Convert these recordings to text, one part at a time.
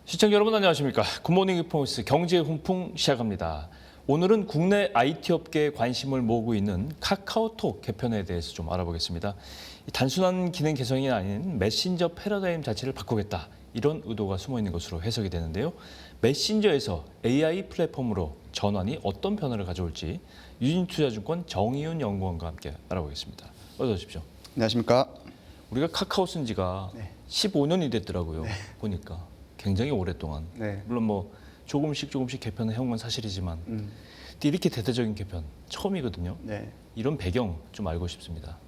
시청자 여러분 안녕하십니까. 굿모닝 리포트 경제 훈풍 시작합니다. 오늘은 국내 IT 업계에 관심을 모으고 있는 카카오톡 개편에 대해서 좀 알아보겠습니다. 단순한 기능 개선이 아닌 메신저 패러다임 자체를 바꾸겠다. 이런 의도가 숨어 있는 것으로 해석이 되는데요. 메신저에서 AI 플랫폼으로 전환이 어떤 변화를 가져올지 유진투자증권 정의윤 연구원과 함께 알아보겠습니다. 어서 오십시오. 안녕하십니까. 우리가 카카오 쓴 지가 15년이 됐더라고요. 보니까. 굉장히 오랫동안. 네. 물론 뭐 조금씩 개편을 해온 건 사실이지만 근데 이렇게 대대적인 개편 처음이거든요. 네. 이런 배경 좀 알고 싶습니다.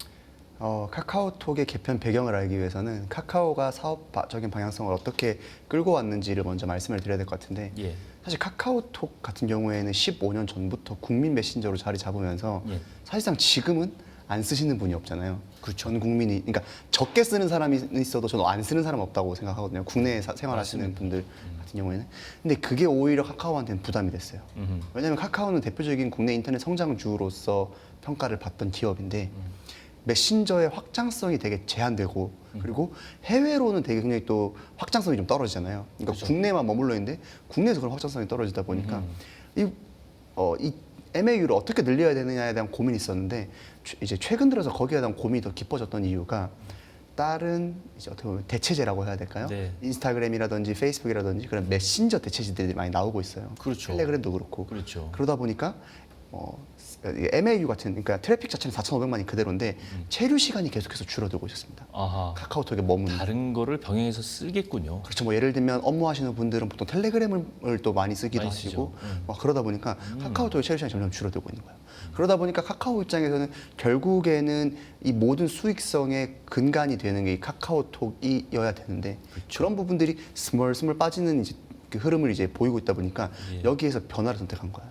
카카오톡의 개편 배경을 알기 위해서는 카카오가 사업적인 방향성을 어떻게 끌고 왔는지를 먼저 말씀을 드려야 될 것 같은데 예. 사실 카카오톡 같은 경우에는 15년 전부터 국민 메신저로 자리 잡으면서 예. 사실상 지금은 안 쓰시는 분이 없잖아요. 그렇죠. 전 국민이 그러니까 적게 쓰는 사람이 있어도 저는 안 쓰는 사람 없다고 생각하거든요. 국내에 생활하시는 맞습니다. 분들 같은 경우에는. 근데 그게 오히려 카카오한테는 부담이 됐어요. 왜냐하면 카카오는 대표적인 국내 인터넷 성장주로서 평가를 받던 기업인데 메신저의 확장성이 되게 제한되고 그리고 해외로는 되게 굉장히 또 확장성이 좀 떨어지잖아요. 그러니까 그렇죠. 국내만 머물러 있는데 국내에서 그런 확장성이 떨어지다 보니까 이 MAU를 어떻게 늘려야 되느냐에 대한 고민이 있었는데 이제 최근 들어서 거기에 대한 고민이 더 깊어졌던 이유가 다른 이제 어떻게 보면 대체제라고 해야 될까요? 네. 인스타그램이라든지 페이스북이라든지 그런 메신저 대체제들이 많이 나오고 있어요. 그렇죠. 텔레그램도 그렇고. 그렇죠. 그러다 보니까 MAU 같은 그러니까 트래픽 자체는 4,500만이 그대로인데 체류 시간이 계속해서 줄어들고 있었습니다. 아하. 카카오톡에 머무는. 다른 거를 병행해서 쓰겠군요. 그렇죠. 뭐 예를 들면 업무하시는 분들은 보통 텔레그램을 또 많이 쓰기도 많이 하시고 쓰죠. 막 그러다 보니까 카카오톡의 체류 시간이 점점 줄어들고 있는 거예요. 그러다 보니까 카카오 입장에서는 결국에는 이 모든 수익성의 근간이 되는 게 이 카카오톡이어야 되는데 그렇죠. 그런 부분들이 스멀스멀 빠지는 이제 그 흐름을 이제 보이고 있다 보니까 예. 여기에서 변화를 선택한 거예요.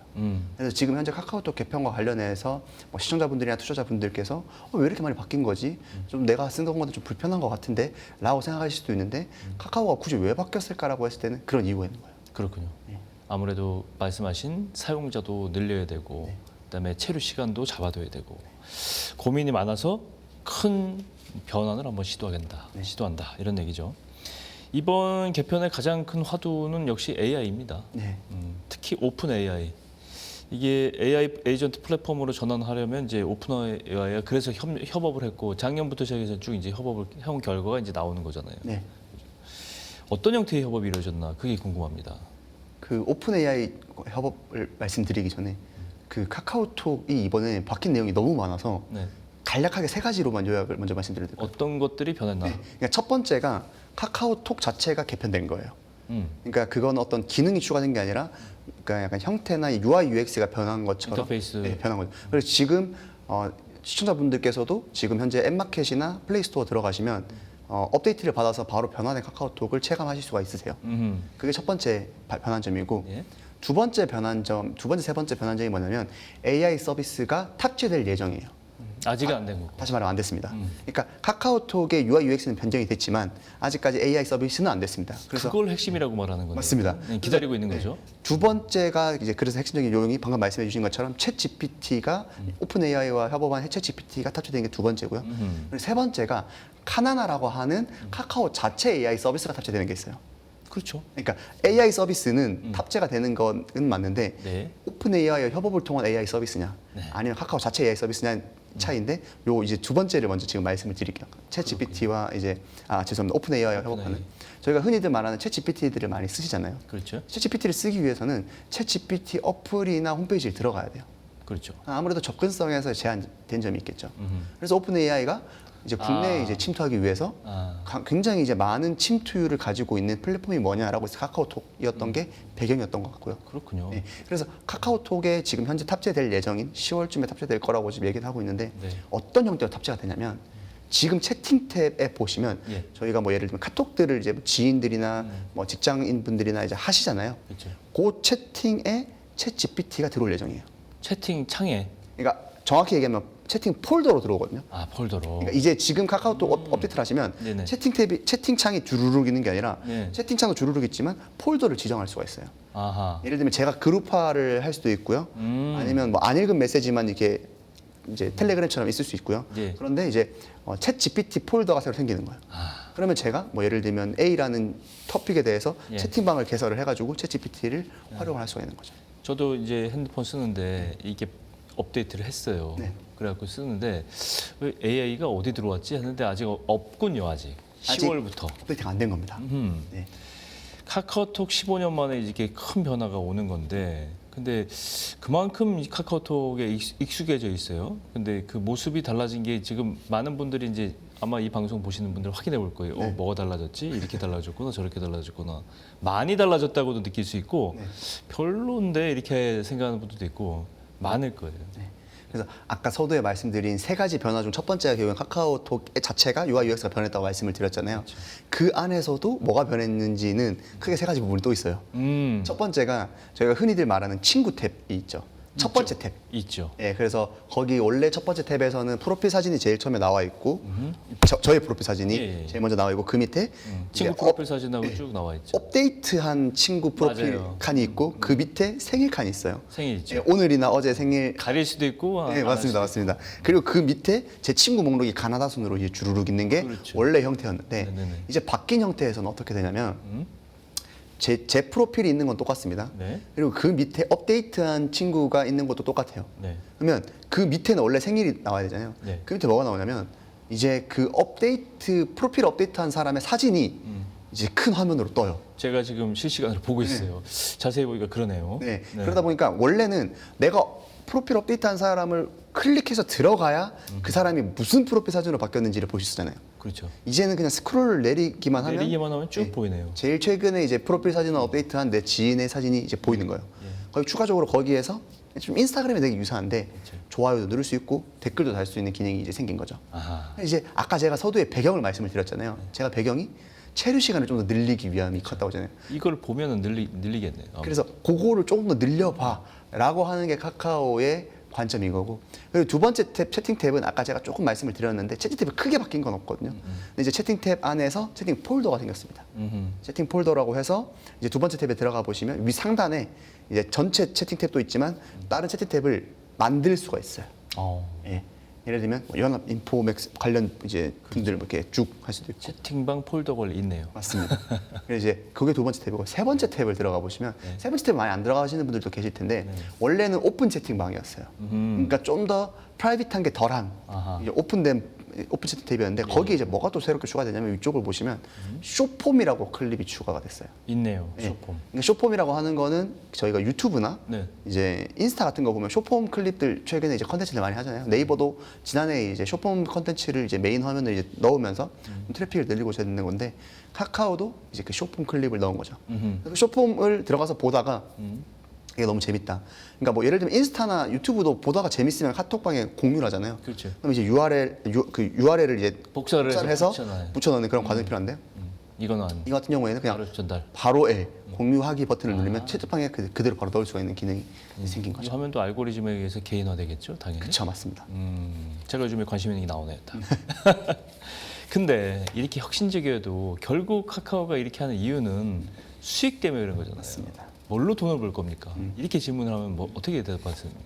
그래서 지금 현재 카카오톡 개편과 관련해서 뭐 시청자분들이나 투자자분들께서 왜 이렇게 많이 바뀐 거지? 좀 내가 쓴 것보다 좀 불편한 것 같은데? 라고 생각하실 수도 있는데 카카오가 굳이 왜 바뀌었을까라고 했을 때는 그런 이유가 있는 거예요. 그렇군요. 네. 아무래도 말씀하신 사용자도 늘려야 되고 그다음에 체류 시간도 잡아둬야 되고 고민이 많아서 큰 변환을 한번 시도한다 이런 얘기죠. 이번 개편의 가장 큰 화두는 역시 AI입니다. 네. 특히 오픈 AI. 이게 AI 에이전트 플랫폼으로 전환하려면 이제 오픈 AI가 그래서 협업을 했고 작년부터 시작해서 쭉 이제 협업을 해온 결과가 이제 나오는 거잖아요. 네. 어떤 형태의 협업이 이루어졌나 그게 궁금합니다. 그 오픈 AI 협업을 말씀드리기 전에 그 카카오톡이 이번에 바뀐 내용이 너무 많아서 네. 간략하게 세 가지로만 요약을 먼저 말씀드려야 될것 같아요. 어떤 것들이 변했나? 그러니까 첫 번째가 카카오톡 자체가 개편된 거예요. 그러니까 그건 어떤 기능이 추가된 게 아니라 그러니까 약간 형태나 UI UX가 변한 것처럼 인터페이스. 네, 변한 거죠. 그래서 지금 시청자분들께서도 지금 현재 앱마켓이나 플레이스토어 들어가시면 업데이트를 받아서 바로 변환된 카카오톡을 체감하실 수가 있으세요. 그게 첫 번째 변한 점이고 예. 두 번째, 세 번째 변한 점이 뭐냐면 AI 서비스가 탑재될 예정이에요. 아직은 안 된 거고. 다시 말하면 안 됐습니다. 그러니까 카카오톡의 UI UX는 변경이 됐지만 아직까지 AI 서비스는 안 됐습니다. 그래서 그걸 핵심이라고 말하는 거네요. 맞습니다. 네, 기다리고 있는 거죠. 두 번째가 이제 그래서 핵심적인 요령이 방금 말씀해 주신 것처럼 챗 GPT가 오픈 AI와 협업한 챗 GPT가 탑재된 게 두 번째고요. 그리고 세 번째가 카나나라고 하는 카카오 자체 AI 서비스가 탑재되는 게 있어요. 그렇죠. 그러니까 AI 서비스는 탑재가 되는 건 맞는데 네. 오픈 AI와 협업을 통한 AI 서비스냐 아니면 카카오 자체 AI 서비스냐 차이인데 요 이제 두 번째를 먼저 지금 말씀을 드릴게요. 챗 GPT와 이제 죄송합니다. 오픈 AI와 협업하는 저희가 흔히들 말하는 챗 GPT들을 많이 쓰시잖아요. 그렇죠. 챗 GPT를 쓰기 위해서는 챗 GPT 어플이나 홈페이지에 들어가야 돼요. 그렇죠. 아무래도 접근성에서 제한된 점이 있겠죠. 그래서 오픈 AI가 이제 국내에 이제 침투하기 위해서 굉장히 이제 많은 침투율을 가지고 있는 플랫폼이 뭐냐라고 해서 카카오톡이었던 게 배경이었던 것 같고요. 그렇군요. 네, 그래서 카카오톡에 지금 현재 탑재될 예정인 10월쯤에 탑재될 거라고 지금 얘기를 하고 있는데 네. 어떤 형태로 탑재가 되냐면 지금 채팅 탭에 보시면 예. 저희가 뭐 예를 들면 카톡들을 이제 지인들이나 뭐 직장인 분들이나 이제 하시잖아요. 그렇죠. 그 채팅에 챗 GPT가 들어올 예정이에요. 채팅 창에 그러니까 정확히 얘기하면 채팅 폴더로 들어오거든요. 폴더로. 그러니까 이제 지금 카카오톡 업데이트를 하시면 네네. 채팅창이 주르륵 있는 게 아니라 네. 채팅창도 주르륵 있지만 폴더를 지정할 수가 있어요. 아하. 예를 들면 제가 그룹화를 할 수도 있고요. 아니면 뭐 안 읽은 메시지만 이렇게 이제 텔레그램처럼 있을 수 있고요. 예. 그런데 이제 챗 GPT 폴더가 새로 생기는 거예요. 그러면 제가 뭐 예를 들면 A라는 토픽에 대해서 예. 채팅방을 개설을 해가지고 챗GPT를 활용을 할 수가 있는 거죠. 저도 이제 핸드폰 쓰는데 이게 업데이트를 했어요. 네. 그래갖고 쓰는데 왜 AI가 어디 들어왔지 했는데 아직 없군요. 아직 아직 10월부터. 업데이트가 안 된 겁니다. 네. 카카오톡 15년 만에 이게 큰 변화가 오는 건데, 근데 그만큼 이 카카오톡에 익숙해져 있어요. 근데 그 모습이 달라진 게 지금 많은 분들이 이제 아마 이 방송 보시는 분들 확인해 볼 거예요. 네. 뭐가 달라졌지? 이렇게 달라졌구나, 저렇게 달라졌구나. 많이 달라졌다고도 느낄 수 있고, 네. 별로인데 이렇게 생각하는 분들도 있고 많을 거예요. 네. 그래서 아까 서두에 말씀드린 세 가지 변화 중 첫 번째가 결국엔 카카오톡 자체가 UI UX가 변했다고 말씀을 드렸잖아요. 그 안에서도 뭐가 변했는지는 크게 세 가지 부분이 또 있어요. 첫 번째가 저희가 흔히들 말하는 친구 탭이 있죠. 첫 번째 탭. 있죠. 예, 그래서 거기 원래 첫 번째 탭에서는 프로필 사진이 제일 처음에 나와 있고 저의 프로필 사진이 예, 예. 제일 먼저 나와 있고 그 밑에 친구 이제 프로필 사진하고 쭉 나와 있죠. 업데이트한 친구 프로필 맞아요. 칸이 있고 그 밑에 생일 칸이 있어요. 생일 있죠. 예, 오늘이나 어제 생일 가릴 수도 있고. 네, 안 맞습니다, 할 수도 맞습니다. 그리고 그 밑에 제 친구 목록이 가나다 순으로 이제 주르륵 있는 게 그렇죠. 원래 형태였는데 네네네. 이제 바뀐 형태에서는 어떻게 되냐면 제 프로필이 있는 건 똑같습니다. 네. 그리고 그 밑에 업데이트한 친구가 있는 것도 똑같아요. 네. 그러면 그 밑에는 원래 생일이 나와야 되잖아요. 네. 그 밑에 뭐가 나오냐면 이제 그 프로필 업데이트한 사람의 사진이 이제 큰 화면으로 떠요. 제가 지금 실시간으로 보고 있어요. 자세히 보니까 그러네요. 네. 그러다 보니까 원래는 내가 프로필 업데이트한 사람을 클릭해서 들어가야 그 사람이 무슨 프로필 사진으로 바뀌었는지를 볼 수 있잖아요. 그렇죠. 이제는 그냥 스크롤을 내리기만 하면 내리기만 하면 쭉 네. 보이네요. 제일 최근에 이제 프로필 사진을 업데이트한 내 지인의 사진이 이제 보이는 거예요. 거기 추가적으로 거기에서 좀 인스타그램에 되게 유사한데 좋아요도 누를 수 있고 댓글도 달 수 있는 기능이 이제 생긴 거죠. 아하. 이제 아까 제가 서두에 배경을 말씀을 드렸잖아요. 제가 배경이 체류 시간을 좀 더 늘리기 위함이 컸다고 하잖아요. 이걸 보면은 늘리겠네요. 그래서 그거를 조금 더 늘려봐라고 하는 게 카카오의 관점인 거고. 그리고 두 번째 탭 채팅 탭은 아까 제가 조금 말씀을 드렸는데 채팅 탭이 크게 바뀐 건 없거든요. 근데 이제 채팅 탭 안에서 채팅 폴더가 생겼습니다. 채팅 폴더라고 해서 이제 두 번째 탭에 들어가 보시면 위 상단에 이제 전체 채팅 탭도 있지만 다른 채팅 탭을 만들 수가 있어요. 예. 예를 들면 뭐 연합 인포맥스 관련 이제 분들 뭐 이렇게 쭉 할 수도 있고. 채팅방 폴더가 있네요. 맞습니다. 그래서 이제 그게 두 번째 탭이고 세 번째 탭을 들어가 보시면 세 번째 탭 많이 안 들어가시는 분들도 계실 텐데 원래는 오픈 채팅방이었어요. 그러니까 좀 더 프라이빗한 게 덜한 아하. 이제 오픈 채팅 탭이었는데 거기에 이제 뭐가 또 새롭게 추가되냐면 이쪽을 보시면 쇼폼이라고 클립이 추가가 됐어요. 있네요. 예. 쇼폼. 그러니까 쇼폼이라고 하는 거는 저희가 유튜브나 네. 이제 인스타 같은 거 보면 쇼폼 클립들 최근에 이제 컨텐츠를 많이 하잖아요. 네이버도 지난해 이제 쇼폼 컨텐츠를 이제 메인 화면에 이제 넣으면서 트래픽을 늘리고자 했는 건데 카카오도 이제 그 쇼폼 클립을 넣은 거죠. 그 쇼폼을 들어가서 보다가 이게 너무 재밌다. 그러니까 뭐 예를 들면 인스타나 유튜브도 보다가 재밌으면 카톡방에 공유를 하잖아요. 그렇죠. 그럼 이제 URL을 이제 복사를 해서 붙여놔요. 붙여넣는 그런 과정이 필요한데요. 이건 아니. 이 같은 경우에는 그냥 바로 전달. 바로 공유하기 버튼을 누르면 채팅방에 그대로 바로 넣을 수가 있는 기능이 생긴 이 거죠. 화면도 알고리즘에 의해서 개인화되겠죠, 당연히. 그쵸, 맞습니다. 제가 요즘에 관심 있는 게 나오네요. 다. 근데 이렇게 혁신적이어도 결국 카카오가 이렇게 하는 이유는 수익 때문에 그런 거잖아요. 맞습니다. 뭘로 돈을 벌 겁니까? 이렇게 질문을 하면 뭐 어떻게 대답하십니까?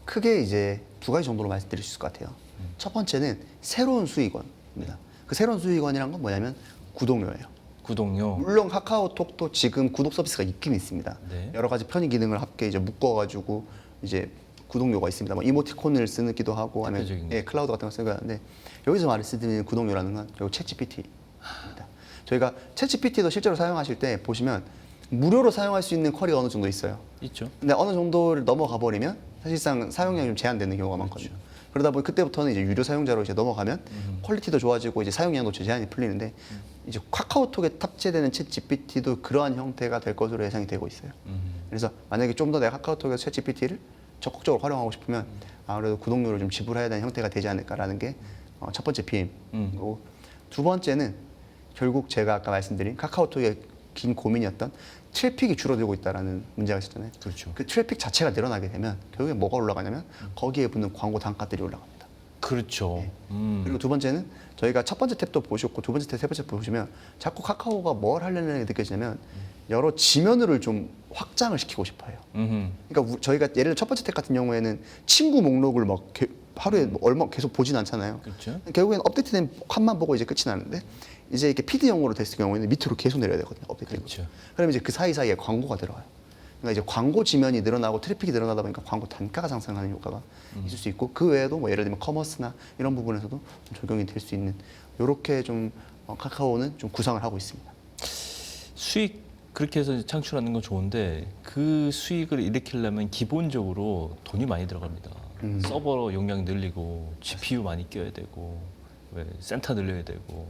크게 이제 두 가지 정도로 말씀드릴 수 있을 것 같아요. 첫 번째는 새로운 수익원입니다. 그 새로운 수익원이란 건 뭐냐면 구독료예요. 구독료. 물론 카카오톡도 지금 구독 서비스가 있긴 있습니다. 네. 여러 가지 편의 기능을 함께 이제 묶어가지고 이제 구독료가 있습니다. 뭐 이모티콘을 쓰기도 하고, 아니면 대표적인 예, 클라우드 같은 거 쓰기도 하는데 여기서 말씀드리는 구독료라는 건 결국 챗GPT입니다. 저희가 챗GPT도 실제로 사용하실 때 보시면 무료로 사용할 수 있는 쿼리가 어느 정도 있어요. 있죠. 근데 어느 정도를 넘어가 버리면 사실상 사용량이 좀 제한되는 경우가 많거든요. 그러다 보니 그때부터는 이제 유료 사용자로 이제 넘어가면 퀄리티도 좋아지고 이제 사용량도 제한이 풀리는데 이제 카카오톡에 탑재되는 챗 GPT도 그러한 형태가 될 것으로 예상이 되고 있어요. 그래서 만약에 좀 더 내가 카카오톡에서 챗 GPT를 적극적으로 활용하고 싶으면 아무래도 구독료를 좀 지불해야 되는 형태가 되지 않을까라는 게 첫 번째 비임이고, 두 번째는 결국 제가 아까 말씀드린 카카오톡의 긴 고민이었던 트래픽이 줄어들고 있다는 문제가 있었잖아요. 그렇죠. 그 트래픽 자체가 늘어나게 되면 결국에 뭐가 올라가냐면 거기에 붙는 광고 단가들이 올라갑니다. 그렇죠. 그리고 두 번째는 저희가 첫 번째 탭도 보셨고 두 번째 탭, 세 번째 탭 보시면 자꾸 카카오가 뭘 하려는 게 느껴지냐면 여러 지면을 좀 확장을 시키고 싶어요. 그러니까 저희가 예를 들어 첫 번째 탭 같은 경우에는 친구 목록을 하루에 뭐 얼마 계속 보진 않잖아요. 그렇죠. 결국에는 업데이트된 칸만 보고 이제 끝이 나는데 이제 이렇게 PD용으로 됐을 경우에는 밑으로 계속 내려야 되거든요. 업데이트. 그렇죠. 그러면 이제 그 사이사이에 광고가 들어와요. 그러니까 이제 광고 지면이 늘어나고 트래픽이 늘어나다 보니까 광고 단가가 상승하는 효과가 있을 수 있고 그 외에도 뭐 예를 들면 커머스나 이런 부분에서도 좀 적용이 될 수 있는 이렇게 좀 카카오는 좀 구상을 하고 있습니다. 수익 그렇게 해서 창출하는 건 좋은데 그 수익을 일으키려면 기본적으로 돈이 많이 들어갑니다. 서버 용량 늘리고 GPU 많이 껴야 되고 센터 늘려야 되고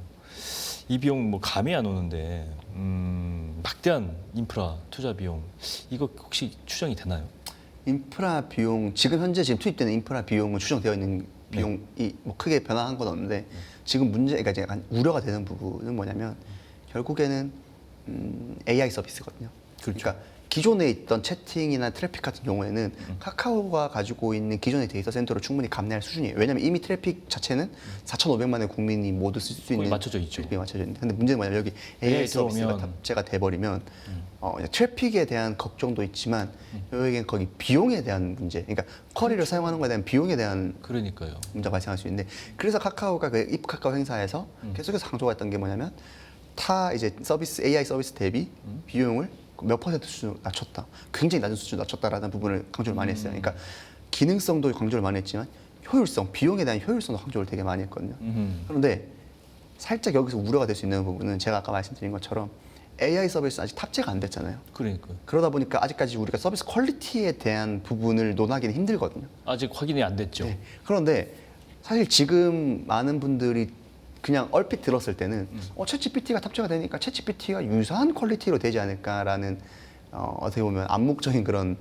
이 비용 뭐 감이 안 오는데 막대한 인프라 투자 비용 이거 혹시 추정이 되나요? 인프라 비용 지금 현재 투입되는 인프라 비용은 추정되어 있는 비용이 뭐 크게 변화한 건 없는데 지금 문제가 이제 약간 우려가 되는 부분은 뭐냐면 결국에는 AI 서비스거든요. 그렇죠. 그러니까 기존에 있던 채팅이나 트래픽 같은 경우에는 카카오가 가지고 있는 기존의 데이터 센터로 충분히 감내할 수준이에요. 왜냐하면 이미 트래픽 자체는 4,500만의 국민이 모두 쓸 수 있는 맞춰져 있죠. 트래픽이 맞춰져 있는데 근데 문제는 뭐냐면 여기 AI 서비스가 들어오면 탑재가 돼버리면 트래픽에 대한 걱정도 있지만 여기엔 거기 비용에 대한 문제, 그러니까 쿼리를 사용하는 것에 대한 비용에 대한 그러니까요. 문제가 발생할 수 있는데 그래서 카카오가 그 입카카오 행사에서 계속해서 강조가 했던 게 뭐냐면 타 이제 서비스 AI 서비스 대비 비용을 몇 퍼센트 수준 낮췄다, 굉장히 낮은 수준 낮췄다라는 부분을 강조를 많이 했어요. 그러니까 기능성도 강조를 많이 했지만 효율성, 비용에 대한 효율성도 강조를 되게 많이 했거든요. 그런데 살짝 여기서 우려가 될 수 있는 부분은 제가 아까 말씀드린 것처럼 AI 서비스 아직 탑재가 안 됐잖아요. 그러니까 그러다 보니까 아직까지 우리가 서비스 퀄리티에 대한 부분을 논하기는 힘들거든요. 아직 확인이 안 됐죠. 네. 그런데 사실 지금 많은 분들이 그냥 얼핏 들었을 때는 챗GPT가 탑재가 되니까 챗GPT가 유사한 퀄리티로 되지 않을까라는 어떻게 보면 암묵적인 그런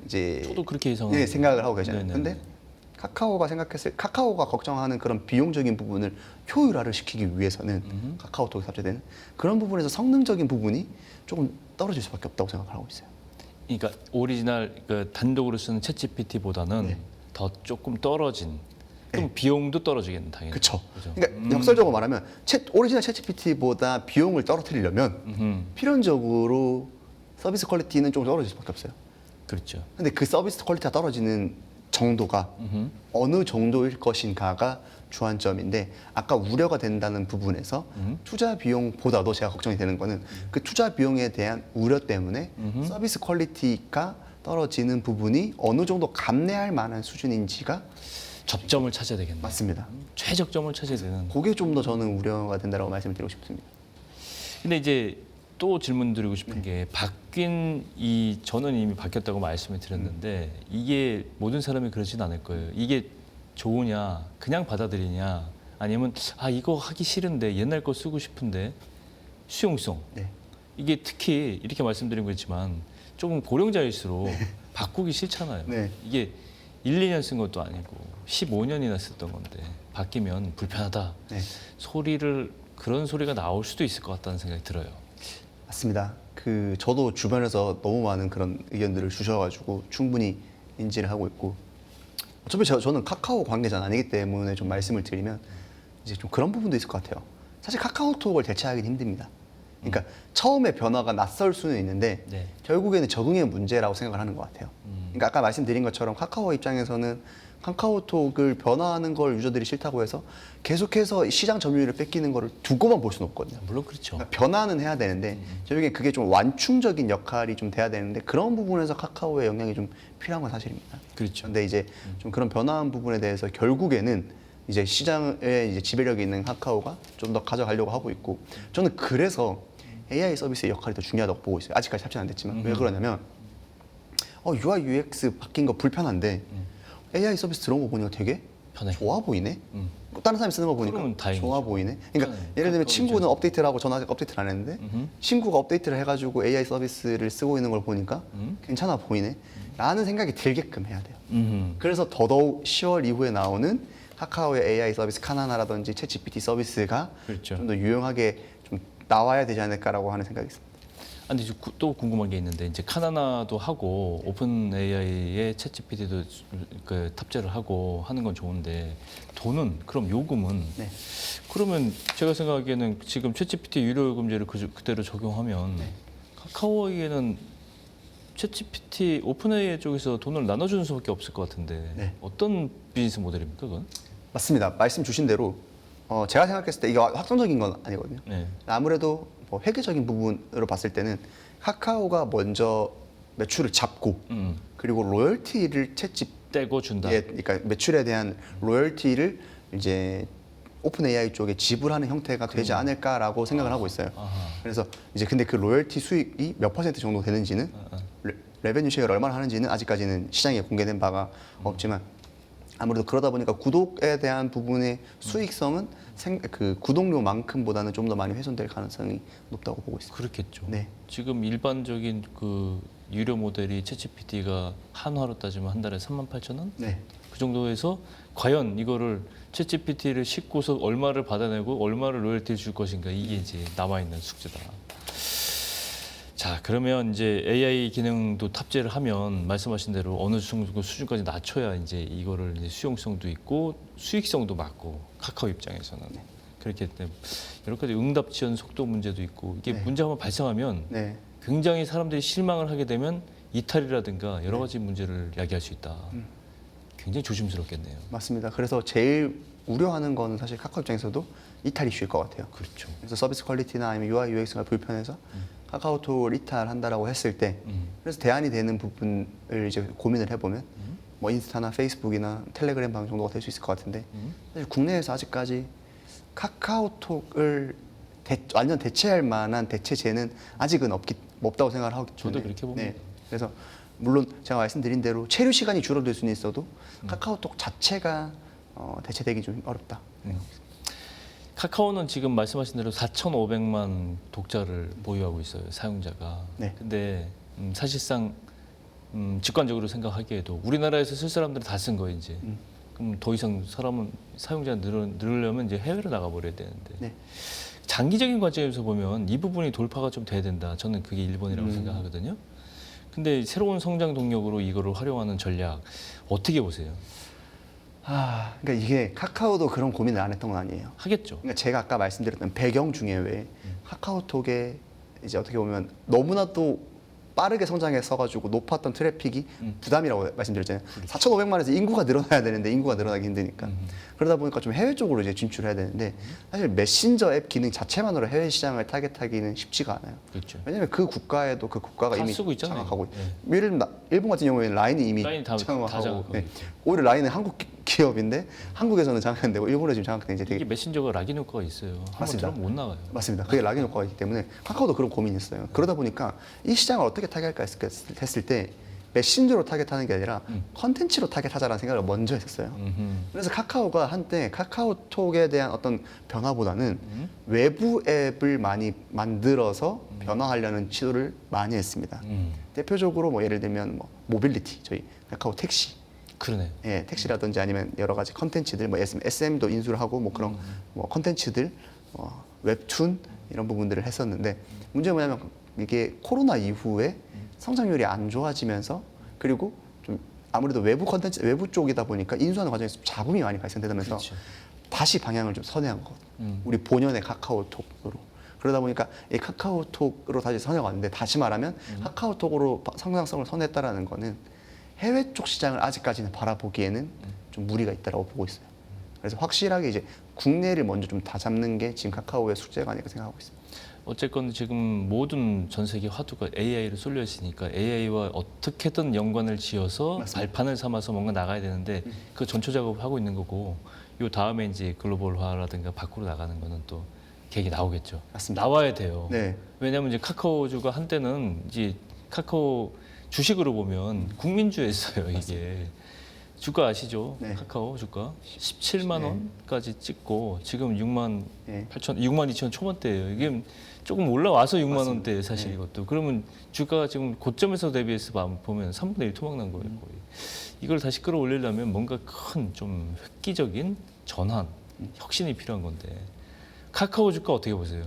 이제 저도 그렇게 예상하고 생각을 하고 계잖아요. 네네네. 근데 카카오가 걱정하는 그런 비용적인 부분을 효율화를 시키기 위해서는 카카오톡에 탑재되는 그런 부분에서 성능적인 부분이 조금 떨어질 수밖에 없다고 생각을 하고 있어요. 그러니까 오리지널 그 단독으로 쓰는 챗GPT보다는 네. 더 조금 떨어진. 그럼 비용도 떨어지겠네 당연히. 그렇죠. 그죠? 그러니까 역설적으로 말하면 오리지널 챗GPT보다 비용을 떨어뜨리려면 필연적으로 서비스 퀄리티는 좀 떨어질 수밖에 없어요. 그렇죠. 근데 그 서비스 퀄리티가 떨어지는 정도가 어느 정도일 것인가가 주안점인데 아까 우려가 된다는 부분에서 투자 비용보다도 제가 걱정이 되는 거는 그 투자 비용에 대한 우려 때문에 서비스 퀄리티가 떨어지는 부분이 어느 정도 감내할 만한 수준인지가 접점을 찾아야 되겠네. 맞습니다. 최적점을 찾아야 되는. 그게 좀 더 저는 우려가 된다고 말씀을 드리고 싶습니다. 근데 이제 또 질문 드리고 싶은 게 바뀐 저는 이미 바뀌었다고 말씀을 드렸는데 이게 모든 사람이 그러진 않을 거예요. 이게 좋으냐, 그냥 받아들이냐, 아니면 이거 하기 싫은데 옛날 거 쓰고 싶은데 수용성. 네. 이게 특히 이렇게 말씀드린 거지만 조금 고령자일수록 바꾸기 싫잖아요. 네. 이게 1, 2년 쓴 것도 아니고 15년이나 썼던 건데 바뀌면 불편하다. 네. 그런 소리가 나올 수도 있을 것 같다는 생각이 들어요. 맞습니다. 저도 주변에서 너무 많은 그런 의견들을 주셔가지고 충분히 인지를 하고 있고 어차피 저는 카카오 관계자는 아니기 때문에 좀 말씀을 드리면 이제 좀 그런 부분도 있을 것 같아요. 사실 카카오톡을 대체하기는 힘듭니다. 그러니까 처음에 변화가 낯설 수는 있는데 네. 결국에는 적응의 문제라고 생각을 하는 것 같아요. 그러니까 아까 말씀드린 것처럼 카카오 입장에서는 카카오톡을 변화하는 걸 유저들이 싫다고 해서 계속해서 시장 점유율을 뺏기는 거를 두고만 볼 수는 없거든요. 물론 그렇죠. 그러니까 변화는 해야 되는데 결국에 그게 좀 완충적인 역할이 좀 돼야 되는데 그런 부분에서 카카오의 영향이 좀 필요한 건 사실입니다. 그렇죠. 근데 이제 좀 그런 변화한 부분에 대해서 결국에는 이제 시장에 이제 지배력이 있는 카카오가 좀 더 가져가려고 하고 있고 저는 그래서 AI 서비스의 역할이 더 중요하다고 보고 있어요. 아직까지 탑재는 안 됐지만 왜 그러냐면 UI UX 바뀐 거 불편한데 AI 서비스 들어온 거 보니까 되게 편해. 좋아 보이네. 다른 사람이 쓰는 거 보니까 그러면 다행이죠. 좋아 보이네. 그러니까 편해. 예를 들면 카카오 친구는 업데이트를 하고 저는 아직 업데이트를 안 했는데 친구가 업데이트를 해가지고 AI 서비스를 쓰고 있는 걸 보니까 괜찮아 보이네. 라는 생각이 들게끔 해야 돼요. 그래서 더더욱 10월 이후에 나오는 카카오의 AI 서비스 카나나라든지 챗GPT 서비스가 그렇죠. 좀 더 유용하게 좀 나와야 되지 않을까라고 하는 생각이 있습니다. 근데 이제 또 궁금한 게 있는데 이제 카나나도 하고 오픈 AI에 챗GPT도 그 탑재를 하고 하는 건 좋은데 돈은 그럼 요금은 네. 그러면 제가 생각하기에는 지금 챗GPT 유료 요금제를 그대로 적용하면 카카오에게는 챗GPT 오픈 AI 쪽에서 돈을 나눠주는 수밖에 없을 것 같은데 네. 어떤 비즈니스 모델입니까 그건? 맞습니다. 말씀 주신 대로 제가 생각했을 때 이게 확정적인 건 아니거든요. 네. 아무래도 뭐 회계적인 부분으로 봤을 때는 카카오가 먼저 매출을 잡고 그리고 로열티를 채집 떼고 준다. 예, 그러니까 매출에 대한 로열티를 이제 오픈 AI 쪽에 지불하는 형태가 되지 않을까라고 생각을 하고 있어요. 아하. 그래서 이제 근데 그 로열티 수익이 몇 퍼센트 정도 되는지는 레베뉴 쉐어를 얼마나 하는지는 아직까지는 시장에 공개된 바가 없지만 아무래도 그러다 보니까 구독에 대한 부분의 수익성은 그 구독료만큼보다는 좀 더 많이 훼손될 가능성이 높다고 보고 있습니다. 그렇겠죠. 네. 지금 일반적인 그 유료 모델이 챗GPT가 한화로 따지면 한 달에 38,000원? 네. 그 정도에서 과연 이거를 챗GPT를 싣고서 얼마를 받아내고 얼마를 로열티를 줄 것인가 이게 이제 남아 있는 숙제다. 자, 그러면 이제 AI 기능도 탑재를 하면 말씀하신 대로 어느 정도 수준까지 낮춰야 이제 이거를 이제 수용성도 있고 수익성도 맞고 카카오 입장에서는 그렇기 때문에 여러 가지 응답 지원 속도 문제도 있고 이게 네. 문제가 한번 발생하면 네. 굉장히 사람들이 실망을 하게 되면 이탈이라든가 여러 가지 문제를 야기할 수 있다. 굉장히 조심스럽겠네요. 맞습니다. 그래서 제일 우려하는 거는 사실 카카오 입장에서도 이탈 이슈일 것 같아요. 그렇죠. 그래서 서비스 퀄리티나 아니면 UI, UX가 불편해서 카카오톡을 이탈한다라고 했을 때 그래서 대안이 되는 부분을 이제 고민을 해보면 뭐 인스타나 페이스북이나 텔레그램 방 정도가 될 수 있을 것 같은데 사실 국내에서 아직까지 카카오톡을 완전 대체할 만한 대체제는 아직은 없다고 생각을 하기 때문에 저도 그렇게 봅니다. 네. 그래서 물론 제가 말씀드린 대로 체류 시간이 줄어들 수는 있어도 카카오톡 자체가 대체되기 좀 어렵다. 카카오는 지금 말씀하신 대로 4,500만 독자를 보유하고 있어요, 사용자가. 네. 근데 사실상 직관적으로 생각하기에도 우리나라에서 쓸 사람들은 다 쓴 거예요, 이제. 그럼 더 이상 사용자 늘으려면 이제 해외로 나가버려야 되는데. 네. 장기적인 관점에서 보면 이 부분이 돌파가 좀 돼야 된다. 저는 그게 1번이라고 생각하거든요. 근데 새로운 성장 동력으로 이거를 활용하는 전략 어떻게 보세요? 그러니까 이게 카카오도 그런 고민을 안 했던 건 아니에요. 하겠죠. 그러니까 제가 아까 말씀드렸던 배경 중에 왜 카카오톡에 이제 어떻게 보면 너무나도 빠르게 성장했어가지고 높았던 트래픽이 부담이라고 말씀드렸잖아요. 4,500만에서 인구가 늘어나야 되는데 인구가 늘어나기 힘드니까 그러다 보니까 좀 해외 쪽으로 이제 진출해야 되는데 사실 메신저 앱 기능 자체만으로 해외 시장을 타겟하기는 쉽지가 않아요. 그렇죠. 왜냐면 그 국가에도 그 국가가 다 이미 쓰고 있잖아요. 장악하고 네. 예를 들면 일본 같은 경우에는 라인이 이미 라인이 다 장악하고 장악하고 네. 있죠. 오히려 라인은 한국 기업인데 한국에서는 장악 안 되고 일본에 지금 장악돼 이제 되게 이게 메신저가 락인 효과가 있어요. 한번 맞습니다. 들어면 못 나가요. 맞습니다. 그게 락인 효과가 있기 때문에 카카오도 그런 고민이 있어요. 그러다 보니까 이 시장을 어떻게 타겟할까 했을 때 메신저로 타겟하는 게 아니라 컨텐츠로 타겟하자라는 생각을 먼저 했었어요. 그래서 카카오가 한때 카카오톡에 대한 어떤 변화보다는 외부 앱을 많이 만들어서 변화하려는 시도를 많이 했습니다. 대표적으로 뭐 예를 들면 뭐 모빌리티, 저희 카카오 택시, 그러네. 예, 택시라든지 아니면 여러 가지 컨텐츠들, 뭐 SM도 인수를 하고 뭐 그런 뭐 컨텐츠들, 웹툰 이런 부분들을 했었는데 문제는 뭐냐면 이게 코로나 이후에 성장률이 안 좋아지면서 그리고 좀 아무래도 외부 컨텐츠, 외부 쪽이다 보니까 인수하는 과정에서 잡음이 많이 발생되면서 그렇죠. 다시 방향을 좀 선회한 거거든요. 우리 본연의 카카오톡으로. 그러다 보니까 이 카카오톡으로 다시 선회왔는데 다시 말하면 카카오톡으로 성장성을 선회했다라는 거는 해외 쪽 시장을 아직까지는 바라보기에는 좀 무리가 있다고 보고 있어요. 그래서 확실하게 이제 국내를 먼저 좀 다 잡는 게 지금 카카오의 숙제가 아닐까 생각하고 있습니다. 어쨌건 지금 모든 전 세계 화두가 AI로 쏠려 있으니까 AI와 어떻게든 연관을 지어서 맞습니다. 발판을 삼아서 뭔가 나가야 되는데 그 전초 작업을 하고 있는 거고 요 다음에 이제 글로벌화라든가 밖으로 나가는 거는 또 계획이 나오겠죠. 맞습니다. 나와야 돼요. 네. 왜냐하면 이제 카카오주가 한때는 이제 카카오 주식으로 보면 국민주였어요. 이게 주가 아시죠? 네. 카카오 주가 17만 원까지 찍고 지금 6만 네. 8천, 6만 2천 초반대예요. 이게 조금 올라와서 6만 맞습니다. 원대 사실 네. 이것도. 그러면 주가가 지금 고점에서 대비해서 보면 3분의 1 토막난 거예요. 거의. 이걸 다시 끌어올리려면 뭔가 큰 좀 획기적인 전환, 혁신이 필요한 건데 카카오 주가 어떻게 보세요?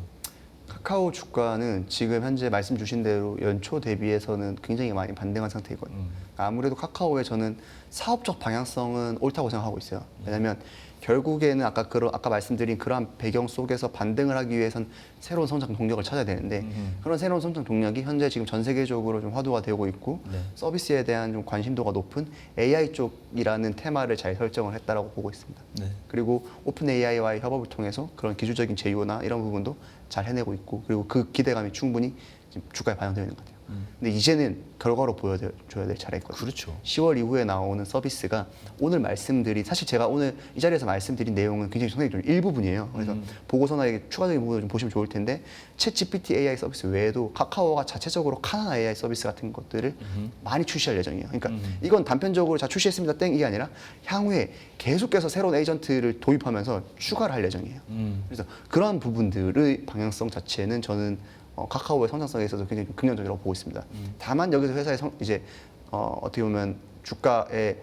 카카오 주가는 지금 현재 말씀 주신 대로 연초 대비해서는 굉장히 많이 반등한 상태이거든요. 아무래도 카카오의 저는 사업적 방향성은 옳다고 생각하고 있어요. 왜냐하면 결국에는 아까 말씀드린 그러한 배경 속에서 반등을 하기 위해선 새로운 성장 동력을 찾아야 되는데 그런 새로운 성장 동력이 현재 지금 전 세계적으로 좀 화두가 되고 있고 네. 서비스에 대한 좀 관심도가 높은 AI 쪽이라는 테마를 잘 설정을 했다라고 보고 있습니다. 네. 그리고 오픈 AI와의 협업을 통해서 그런 기술적인 제휴나 이런 부분도 잘 해내고 있고 그리고 그 기대감이 충분히 지금 주가에 반영되어 있는 것 같아요. 근데 이제는 결과로 보여줘야 될 차례거든요. 그렇죠. 10월 이후에 나오는 서비스가 오늘 말씀드린 사실 제가 오늘 이 자리에서 말씀드린 내용은 굉장히 상당히 좀 일부분이에요. 그래서 보고서나 이게 추가적인 부분을 좀 보시면 좋을 텐데 챗 GPT AI 서비스 외에도 카카오가 자체적으로 카나나 AI 서비스 같은 것들을 많이 출시할 예정이에요. 그러니까 이건 단편적으로 자 출시했습니다 땡 이게 아니라 향후에 계속해서 새로운 에이전트를 도입하면서 추가를 할 예정이에요. 그래서 그런 부분들의 방향성 자체는 저는 카카오의 성장성에 있어서 굉장히 좀 긍정적이라고 보고 있습니다. 다만 여기서 회사의 이제 어떻게 보면 주가의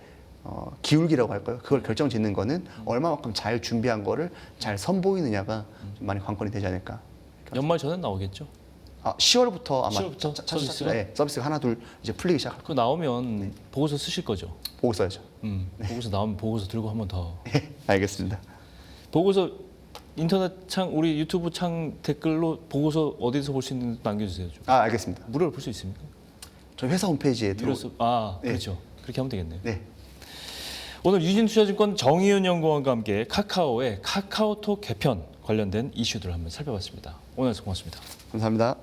기울기라고 할까요? 그걸 결정짓는 거는 얼마만큼 잘 준비한 거를 잘 선보이느냐가 좀 많이 관건이 되지 않을까. 연말 전에 나오겠죠? 10월부터 아마 10월부터 서비스가? 서비스가 하나 둘 이제 풀리기 시작할 그거 나오면 보고서 쓰실 거죠? 보고 써야죠. 보고서 나오면 보고서 들고 한 번 더. 알겠습니다. 보고서 인터넷 창 우리 유튜브 창 댓글로 보고서 어디서 볼 수 있는지 남겨주세요. 좀. 알겠습니다. 무료로 볼 수 있습니까? 저희 회사 홈페이지에 들어. 네. 그렇죠. 그렇게 하면 되겠네요. 네. 오늘 유진투자증권 정의윤 연구원과 함께 카카오의 카카오톡 개편 관련된 이슈들을 한번 살펴봤습니다. 오늘 고맙습니다. 감사합니다.